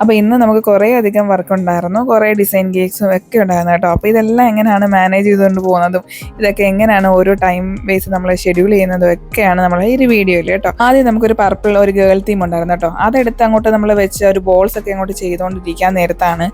അപ്പോൾ ഇന്ന് നമുക്ക് കുറേ അധികം വർക്ക് ഉണ്ടായിരുന്നു, കുറേ ഡിസൈൻ കേക്ക്സും ഒക്കെ ഉണ്ടായിരുന്നു കേട്ടോ. അപ്പോൾ ഇതെല്ലാം എങ്ങനെയാണ് മാനേജ് ചെയ്തുകൊണ്ട് പോകുന്നതും ഇതൊക്കെ എങ്ങനെയാണ് ഓരോ ടൈം ബേസ് നമ്മൾ ഷെഡ്യൂൾ ചെയ്യുന്നതും ഒക്കെയാണ് നമ്മൾ ഈ ഒരു വീഡിയോയിൽ കേട്ടോ. ആദ്യം നമുക്കൊരു പർപ്പിൾ ഒരു ഗേൾ തീം ഉണ്ടായിരുന്നു കേട്ടോ. അതെടുത്ത് അങ്ങോട്ട് നമ്മൾ വെച്ച് ഒരു ബോൾസ് ഒക്കെ അങ്ങോട്ട് ചെയ്തുകൊണ്ടിരിക്കാൻ നേരത്താണ്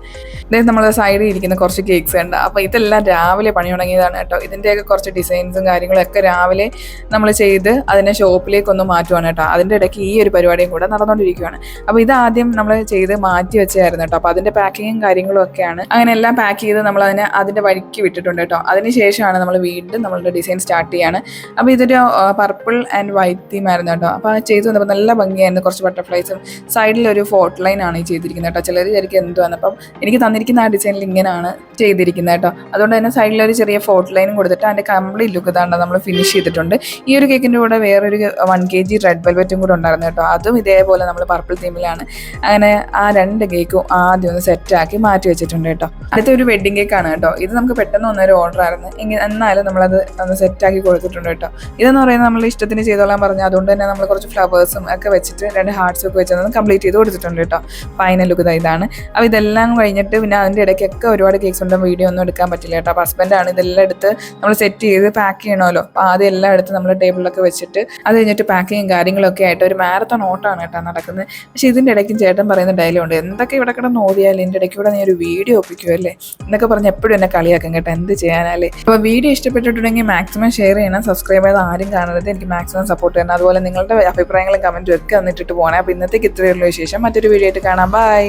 ഇതായത് നമ്മൾ സൈഡിൽ ഇരിക്കുന്ന കുറച്ച് കേക്ക്സ് ഉണ്ട്. അപ്പോൾ ഇതെല്ലാം രാവിലെ പണി തുടങ്ങിയതാണ് കേട്ടോ. ഇതിൻ്റെയൊക്കെ കുറച്ച് ഡിസൈൻസും കാര്യങ്ങളൊക്കെ രാവിലെ നമ്മൾ ചെയ്ത് അതിനെ ഷോപ്പിലേക്കൊന്ന് മാറ്റുവാണ് കേട്ടോ. അതിൻ്റെ ഇടയ്ക്ക് ഈ ഒരു പരിപാടിയും കൂടെ നടന്നുകൊണ്ടിരിക്കുകയാണ്. അപ്പോൾ ഇതാദ്യം നമ്മൾ ചെയ്ത് മാറ്റി വെച്ചായിരുന്നു കേട്ടോ. അപ്പോൾ അതിൻ്റെ പാക്കിങ്ങും കാര്യങ്ങളും ഒക്കെയാണ്. അങ്ങനെ എല്ലാം പാക്ക് ചെയ്ത് നമ്മൾ അതിൻ്റെ വഴിക്ക് വിട്ടിട്ടുണ്ട് കേട്ടോ. അതിനുശേഷമാണ് നമ്മൾ വീണ്ടും നമ്മളുടെ ഡിസൈൻ സ്റ്റാർട്ട് ചെയ്യാണ്. അപ്പോൾ ഇതൊരു പർപ്പിൾ ആൻഡ് വൈറ്റ് തീം ആയിരുന്നു കേട്ടോ. അപ്പോൾ അത് ചെയ്ത് വന്നപ്പോൾ നല്ല ഭംഗിയായിരുന്നു. കുറച്ച് ബട്ടർഫ്ലൈസും സൈഡിലൊരു ഫോർട്ട് ലൈനാണ് ഈ ചെയ്തിരിക്കുന്നത് കേട്ടോ. ചിലർ ശരിക്കും എന്തുവാണ്, അപ്പം എനിക്ക് തന്നിരിക്കുന്ന ആ ഡിസൈനിൽ ഇങ്ങനെയാണ് ചെയ്തിരിക്കുന്നത് കേട്ടോ. അതുകൊണ്ട് തന്നെ സൈഡിലൊരു ചെറിയ ഫോർട്ട് ലൈനും കൊടുത്തിട്ട് അതിൻ്റെ കംപ്ലീറ്റ് ലുക്ക് ഇതാണ്ട് നമ്മൾ ഫിനിഷ് ചെയ്തിട്ടുണ്ട്. ഈ ഒരു കേക്കിൻ്റെ കൂടെ വേറൊരു 1 kg റെഡ് വെൽവെറ്റും കൂടെ ഉണ്ടായിരുന്നു കേട്ടോ. അതും ഇതേപോലെ നമ്മൾ പർപ്പിൾ തീമിലാണ്. അങ്ങനെ ആ 2 കേക്കും ആദ്യം ഒന്ന് സെറ്റാക്കി മാറ്റി വെച്ചിട്ടുണ്ട് കേട്ടോ. അടുത്ത ഒരു വെഡ്ഡിങ് കേക്കാണ് കേട്ടോ. ഇത് നമുക്ക് പെട്ടെന്ന് വന്നൊരു ഓർഡർ ആയിരുന്നു, എന്നാലും നമ്മളത് ഒന്ന് സെറ്റാക്കി കൊടുത്തിട്ടുണ്ട് കേട്ടോ. ഇതെന്ന് പറയുന്നത് നമ്മൾ ഇഷ്ടത്തിന് ചെയ്തോളാൻ പറഞ്ഞു. അതുകൊണ്ട് തന്നെ നമ്മൾ കുറച്ച് ഫ്ലവേഴ്സും ഒക്കെ വെച്ചിട്ട് 2 ഹാർട്ട്സും ഒക്കെ വെച്ചത് കംപ്ലീറ്റ് ചെയ്ത് കൊടുത്തിട്ടുണ്ട് കേട്ടോ. ഫൈനൽ ലുക്ക് ഇതാണ്. അപ്പോൾ ഇതെല്ലാം കഴിഞ്ഞിട്ട് പിന്നെ അതിൻ്റെ ഇടയ്ക്കൊക്കെ ഒരുപാട് കേക്ക്സ് ഉണ്ട്, വീഡിയോ ഒന്നും എടുക്കാൻ പറ്റില്ല കേട്ടോ. അപ്പോൾ ഹസ്ബൻഡാണ് ഇതെല്ലാം എടുത്ത് നമ്മൾ സെറ്റ് ചെയ്ത് പാക്ക് ചെയ്യണമല്ലോ. അപ്പോൾ ആദ്യം എല്ലാം എടുത്ത് നമ്മൾ ടേബിളിലൊക്കെ വെച്ചിട്ട് അത് കഴിഞ്ഞിട്ട് പാക്കിങ്ങും കാര്യങ്ങളൊക്കെ ആയിട്ട് ഒരു മാരത്തോൺ ഓട്ടമാണ് കേട്ടോ നടക്കുന്നത്. പക്ഷേ ഇതിൻ്റെ ഇടയ്ക്കും ചേട്ടൻ പറയുന്ന ഡയലോഗുണ്ട്, എന്തൊക്കെ ഇവിടെ കിടന്ന് ഓടിയാലും ഇതിൻ്റെ ഇടയ്ക്ക് കൂടെ നീ ഒരു വീഡിയോ ഒപ്പിക്കുമല്ലേ എന്നൊക്കെ പറഞ്ഞ് എപ്പോഴും എന്നെ കളിയാക്കും കേട്ടോ. എന്ത് ചെയ്യാനല്ലേ. അപ്പോൾ വീഡിയോ ഇഷ്ടപ്പെട്ടിട്ടുണ്ടെങ്കിൽ മാക്സിമം ഷെയർ ചെയ്യണം, സബ്സ്ക്രൈബ് ചെയ്ത് ആരും കാണരുത്, എനിക്ക് മാക്സിമം സപ്പോർട്ട് ചെയ്യണം. അതുപോലെ നിങ്ങളുടെ അഭിപ്രായങ്ങളും കമൻറ്റും ഒക്കെ വന്നിട്ടിട്ട് പോകണേ. അപ്പോൾ ഇന്നത്തേക്ക് ഇത്രയുള്ള വിശേഷം. മറ്റൊരു വീഡിയോ ആയിട്ട് കാണാം. ബൈ.